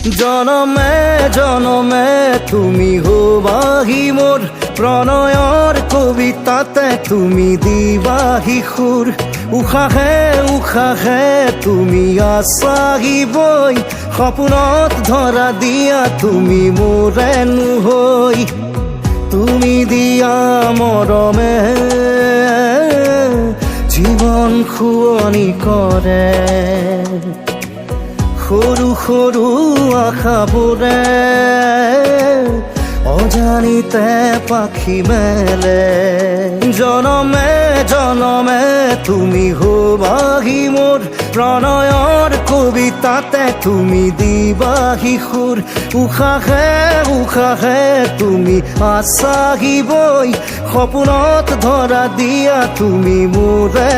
জনমে জনমে তুমি হবাহি মোৰ প্ৰণয়ৰ কবিতাতে তুমি দিবাহি সুৰ উশাহে উশাহে তুমি আছাহিবই সপোনত ধৰা দিয়া তুমি মোৰে নুহৈ তুমি দিয়া মৰমে জীৱন শুৱনি কৰে সৰু সৰু আশাবোৰে অজানিতে পাখি মেলে জনমে জনমে তুমি হবাহি মোৰ প্ৰণয়ৰ কবিতাতে তুমি দিবাহি সুৰ উশাহে উশাহে তুমি আছাহিবই সপোনত ধৰা দিয়া তুমি মোৰে